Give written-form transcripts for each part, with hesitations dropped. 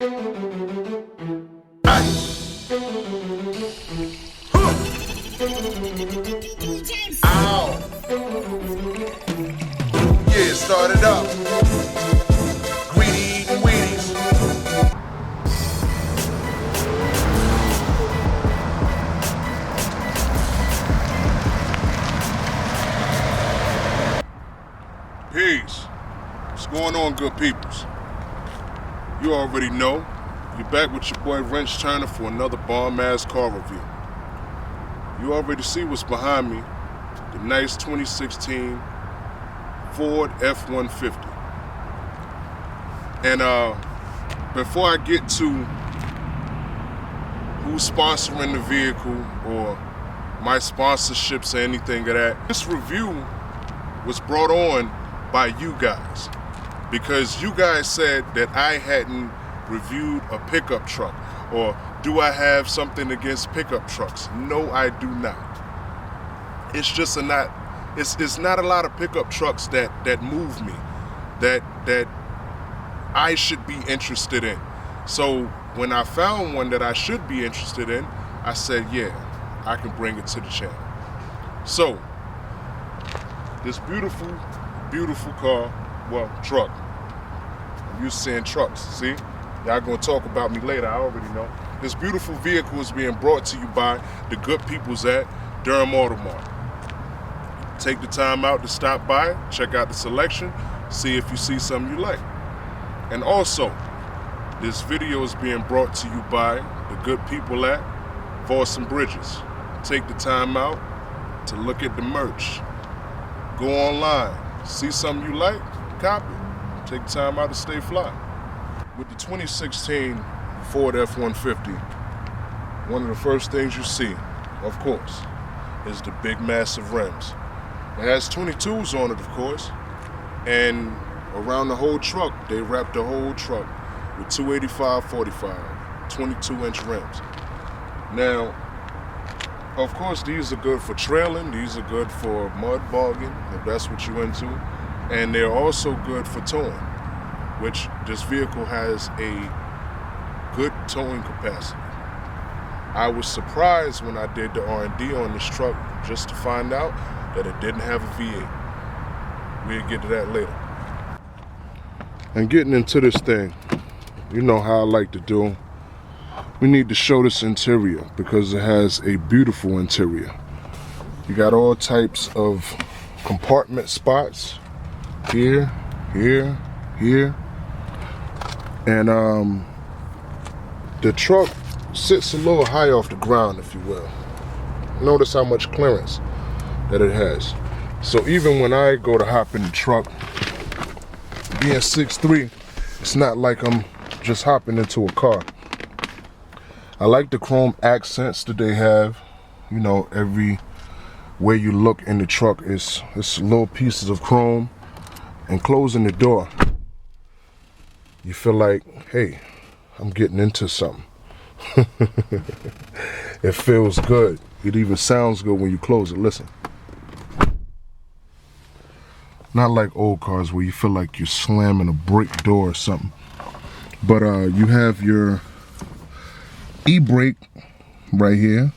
Ow. Yeah, start it up. Greedy eating Wheaties. Peace. What's going on, good peoples? You already know. You're back with your boy Wrenchturna for another bomb-ass car review. You already see what's behind me. The nice 2016 Ford F-150. And before I get to who's sponsoring the vehicle or my sponsorships or anything of that, this review was brought on by you guys because you guys said that I hadn't reviewed a pickup truck, or do I have something against pickup trucks? No, I do not. It's just it's not a lot of pickup trucks that move me, that I should be interested in. So when I found one that I should be interested in, I said, yeah, I can bring it to the channel. So this beautiful, beautiful car, well, truck. I'm used to saying trucks, see? Y'all gonna talk about me later, I already know. This beautiful vehicle is being brought to you by the good peoples at Durham Automart. Take the time out to stop by, check out the selection, see if you see something you like. And also, this video is being brought to you by the good people at Voice and Bridges. Take the time out to look at the merch. Go online, see something you like, copy it. Take the time out to stay fly. With the 2016 Ford F-150, one of the first things you see, of course, is the big massive rims. It has 22s on it, of course, and around the whole truck, they wrapped the whole truck with 285/45, 22-inch rims. Now, of course, these are good for trailing, these are good for mud bogging, if that's what you're into, and they're also good for towing, which this vehicle has a good towing capacity. I was surprised when I did the R&D on this truck just to find out that it didn't have a V8. We'll get to that later. And getting into this thing, you know how I like to do. We need to show this interior because it has a beautiful interior. You got all types of compartment spots here, here, here. And the truck sits a little high off the ground, if you will. Notice how much clearance that it has. So even when I go to hop in the truck, being 6'3", it's not like I'm just hopping into a car. I like the chrome accents that they have. You know, every way you look in the truck is little pieces of chrome. And closing the door, you feel like, hey, I'm getting into something. It feels good. It even sounds good when you close it. Listen. Not like old cars where you feel like you're slamming a brick door or something. But you have your e-brake right here.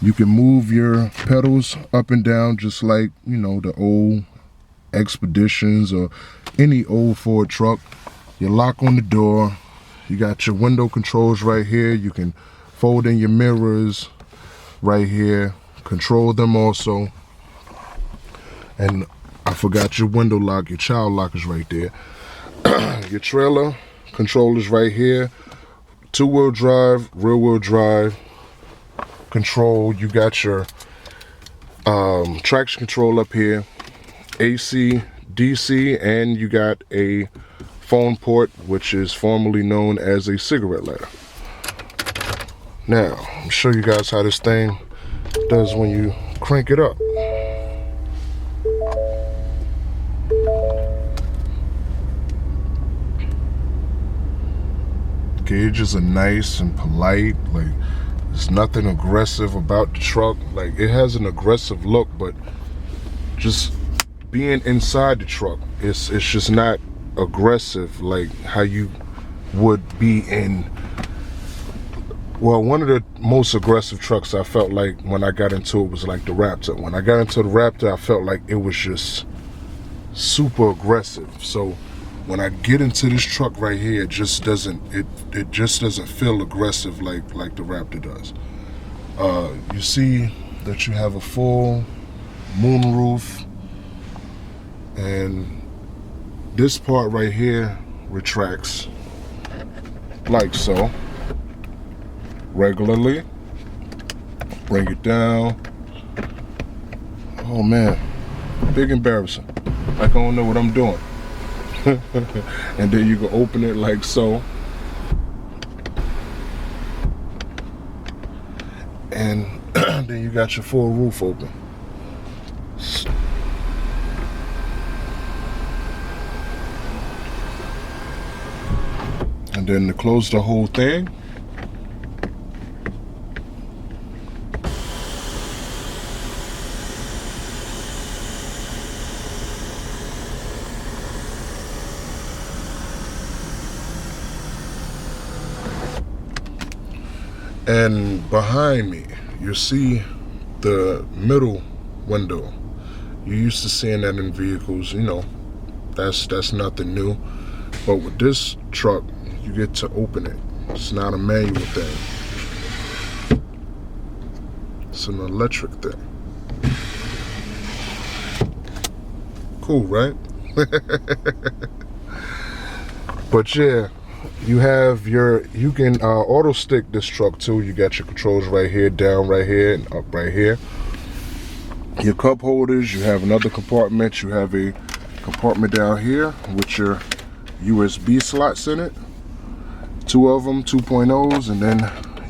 You can move your pedals up and down just like, you know, the old Expeditions or any old Ford truck. You lock on the door. You got your window controls right here. You can fold in your mirrors right here, control them also. And I forgot your window lock, your child lock is right there. Your trailer controllers right here. Two-wheel drive, rear-wheel drive control. You got your traction control up here. AC, DC, and you got a phone port, which is formerly known as a cigarette lighter. Now, I'll show you guys how this thing does when you crank it up. Gauges are nice and polite, like there's nothing aggressive about the truck. Like it has an aggressive look, but just being inside the truck, it's just not aggressive like how you would be in, well, one of the most aggressive trucks I felt like when I got into it was like the Raptor. When I got into the Raptor, I felt like it was just super aggressive. So when I get into this truck right here, it just doesn't feel aggressive like the Raptor does. You see that you have a full moonroof, and this part right here retracts like so. Regularly. Bring it down. Oh man, big embarrassing. Like I don't know what I'm doing. And then you can open it like so. And then you got your full roof open. And then to close the whole thing, and behind me, you see the middle window. You're used to seeing that in vehicles, you know, that's nothing new. But with this truck, you get to open it. It's not a manual thing. It's an electric thing. Cool, right? But yeah, you can auto stick this truck too. You got your controls right here, down right here, and up right here. Your cup holders, you have another compartment. You have a compartment down here with your USB slots in it. 2 of them, 2.0s, and then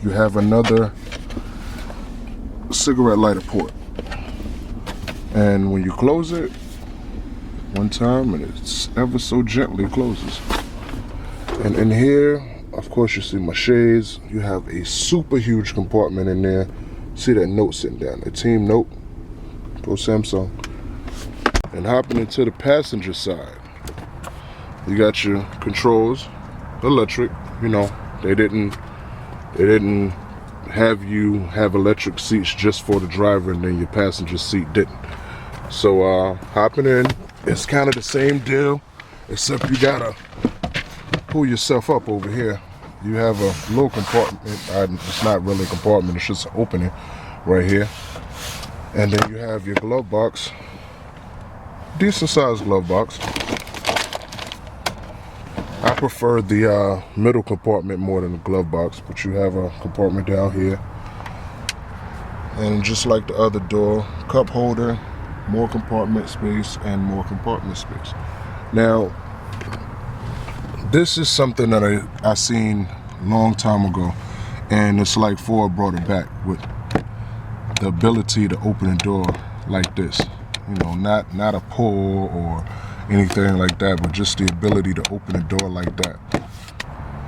you have another cigarette lighter port. And when you close it, one time, and it's ever so gently closes. And in here, of course, you see my shades. You have a super huge compartment in there. See that note sitting down, the team note. Go Samsung. And hopping into the passenger side, you got your controls, electric. You know, they didn't have you have electric seats just for the driver, and then your passenger seat didn't. So hopping in, it's kind of the same deal, except you gotta pull yourself up over here. You have a little compartment. It's not really a compartment, it's just an opening right here. And then you have your glove box, decent sized glove box. I prefer the middle compartment more than the glove box, but you have a compartment down here. And just like the other door, cup holder, more compartment space, and more compartment space. Now, this is something that I seen a long time ago, and it's like Ford brought it back with the ability to open a door like this. You know, not a pull or anything like that, but just the ability to open a door like that.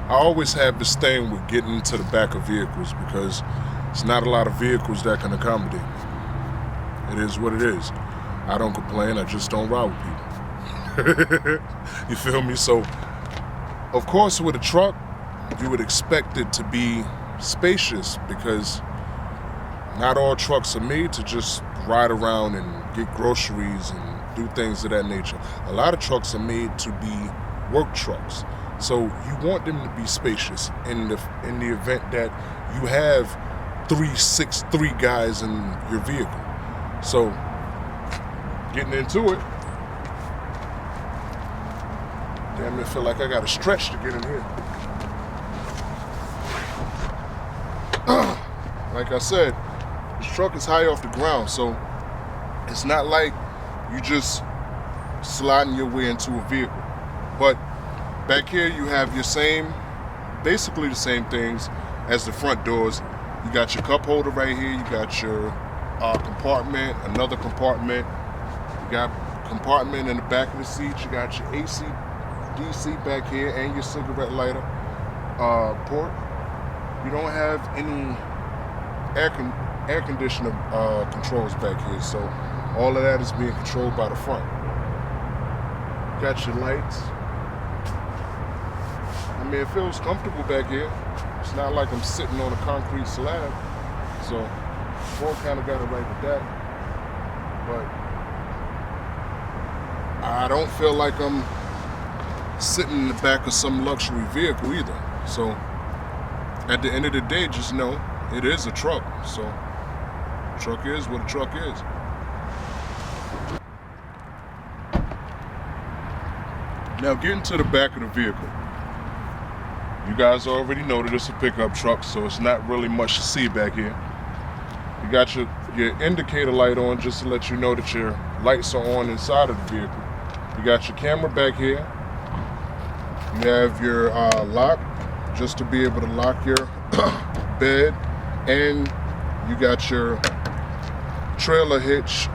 I always have this thing with getting into the back of vehicles because it's not a lot of vehicles that can accommodate me. It is what it is. I don't complain, I just don't ride with people. You feel me? So, of course, with a truck, you would expect it to be spacious because not all trucks are made to just ride around and get groceries and do things of that nature. A lot of trucks are made to be work trucks. So you want them to be spacious in the event that you have 3 guys in your vehicle. So getting into it, damn, it feel like I got to stretch to get in here. Like I said, this truck is high off the ground, so it's not like you just sliding your way into a vehicle. But back here you have your basically the same things as the front doors. You got your cup holder right here, you got your compartment, another compartment, you got compartment in the back of the seat, you got your AC, DC back here, and your cigarette lighter port. You don't have any air conditioner controls back here, so all of that is being controlled by the front. Got your lights. I mean, it feels comfortable back here. It's not like I'm sitting on a concrete slab. So, Ford kind of got it right with that. But I don't feel like I'm sitting in the back of some luxury vehicle either. So, at the end of the day, just know it is a truck. So, truck is what a truck is. Now, getting to the back of the vehicle. You guys already know that it's a pickup truck, so it's not really much to see back here. You got your indicator light on just to let you know that your lights are on inside of the vehicle. You got your camera back here. You have your lock just to be able to lock your bed, and you got your trailer hitch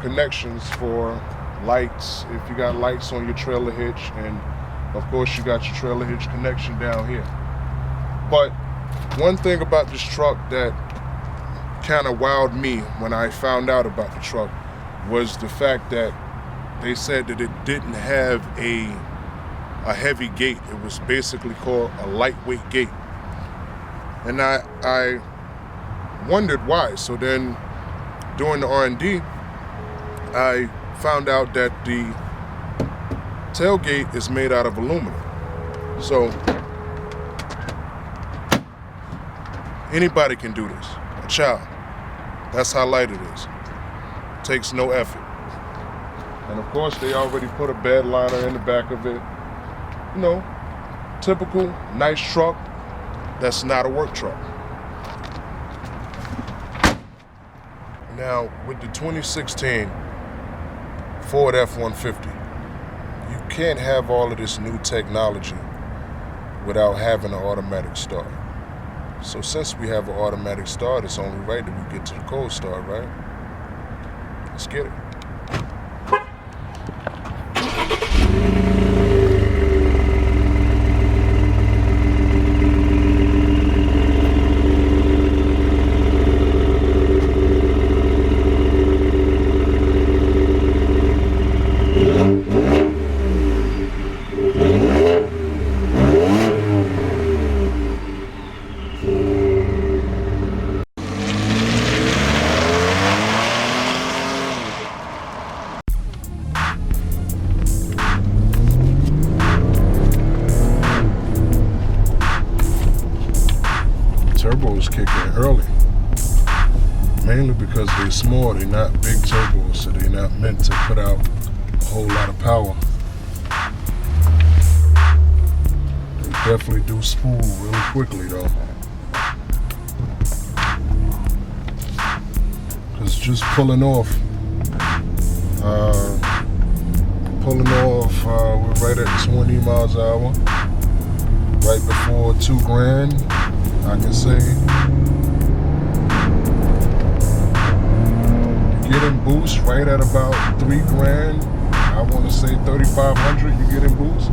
connections for lights if you got lights on your trailer hitch, and of course you got your trailer hitch connection down here. But one thing about this truck that kind of wowed me when I found out about the truck was the fact that they said that it didn't have a heavy gate. It was basically called a lightweight gate. And I wondered why. So then during the R&D, I found out that the tailgate is made out of aluminum. So anybody can do this. A child. That's how light it is. It takes no effort. And of course they already put a bed liner in the back of it. You know, typical nice truck that's not a work truck. Now with the 2016 Ford F-150, you can't have all of this new technology without having an automatic start. So since we have an automatic start, it's only right that we get to the cold start, right? Let's get it. Turbos kick in early, mainly because they're small. They're not big turbos, so they're not meant to put out a whole lot of power. They definitely do spool really quickly though, because just pulling off, we're right at 20 miles an hour, right before 2 grand. I can say getting boost right at about 3 grand. I want to say 3,500 you get in boost.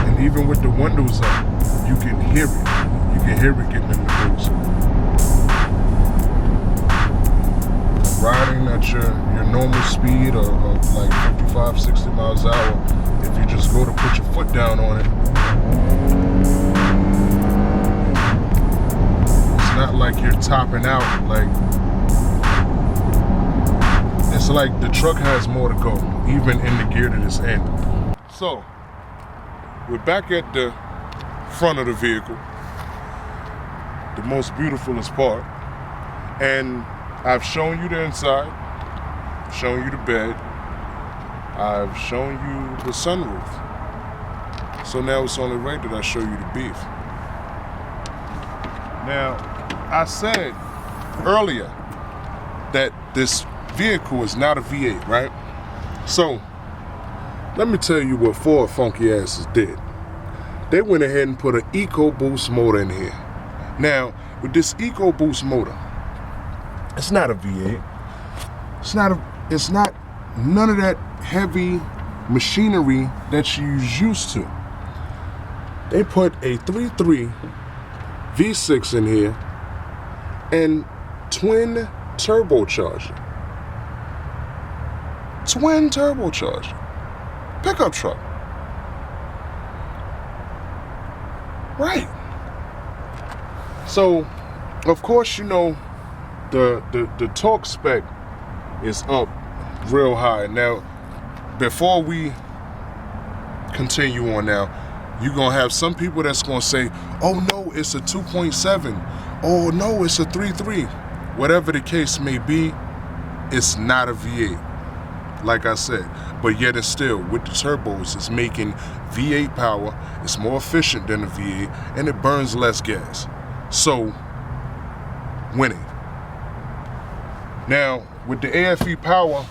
And even with the windows up, you can hear it. You can hear it getting in the boost. Riding at your normal speed of like 55, 60 miles an hour, if you just go to put your foot down on it, not like you're topping out. Like, it's like the truck has more to go, even in the gear that it's in. So we're back at the front of the vehicle, the most beautifulest part, and I've shown you the inside, I've shown you the bed, I've shown you the sunroof. So now it's only right that I show you the beef. Now, I said earlier that this vehicle is not a V8, right? So, let me tell you what Ford funky asses did. They went ahead and put an EcoBoost motor in here. Now, with this EcoBoost motor, it's not a V8. It's not none of that heavy machinery that you're used to. They put a 3.3 V6 in here and twin turbocharger. Twin turbocharger. Pickup truck. Right. So, of course, you know, the torque spec is up real high. Now, before we continue on now, you're going to have some people that's going to say, oh no, it's a 2.7. Oh no, it's a 3.3. Whatever the case may be, it's not a V8, like I said. But yet and still, with the turbos, it's making V8 power. It's more efficient than a V8, and it burns less gas. So, winning. Now, with the AFE power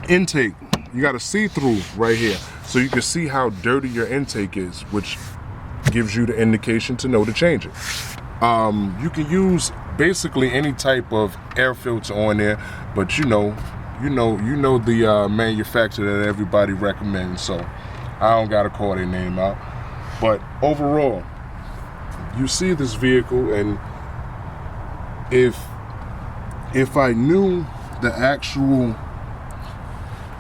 intake, you got a see-through right here. So you can see how dirty your intake is, which gives you the indication to know to change it. You can use basically any type of air filter on there, but you know the manufacturer that everybody recommends, so I don't gotta call their name out. But overall, you see this vehicle, and if I knew the actual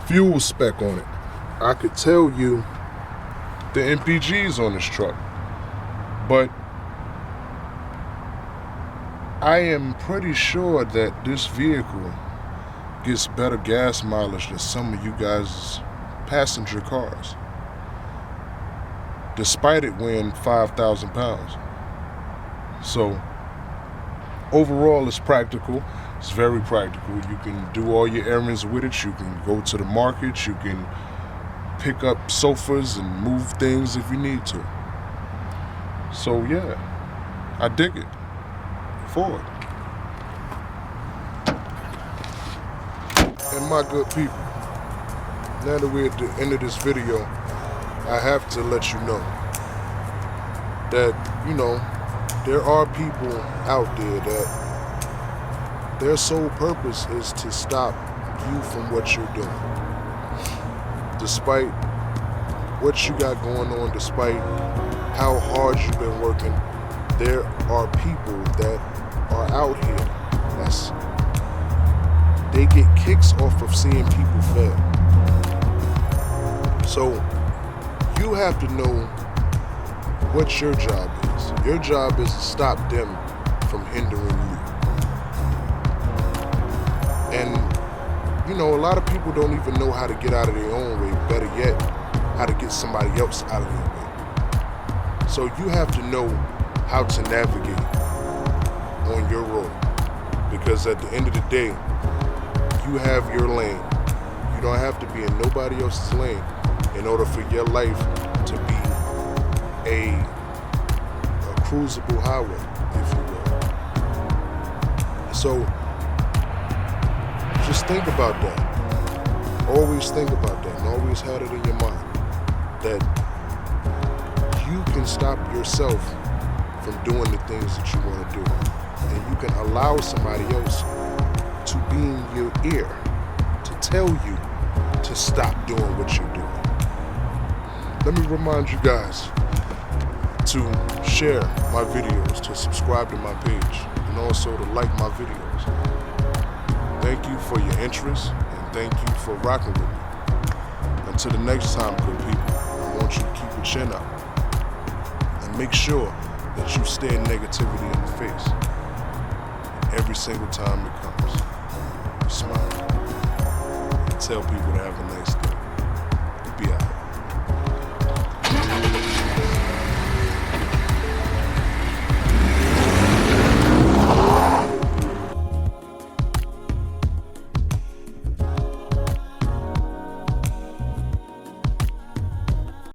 fuel spec on it, I could tell you the MPGs on this truck. But I am pretty sure that this vehicle gets better gas mileage than some of you guys' passenger cars, despite it weighing 5,000 pounds. So overall, it's practical. It's very practical. You can do all your errands with it. You can go to the market. You can pick up sofas and move things if you need to. So yeah, I dig it. Forward. And my good people, now that we're at the end of this video, I have to let you know that, you know, there are people out there that their sole purpose is to stop you from what you're doing. Despite what you got going on, despite how hard you've been working, there are people that are out here they get kicks off of seeing people fail. So you have to know what your job is. Your job is to stop them from hindering you. And you know, a lot of people don't even know how to get out of their own way. Better yet, how to get somebody else out of their way. So you have to know how to navigate on your road. Because at the end of the day, you have your lane. You don't have to be in nobody else's lane in order for your life to be a cruisable highway, if you will. So just think about that. Always think about that, and always have it in your mind that you can stop yourself from doing the things that you want to do, and you can allow somebody else to be in your ear to tell you to stop doing what you're doing. Let me remind you guys to share my videos, to subscribe to my page, and also to like my videos. Thank you for your interest, and thank you for rocking with me. Until the next time, good people, I want you to keep your chin up and make sure that you stare negativity in the face. Every single time it comes, you smile and tell people to have a nice day. Be out.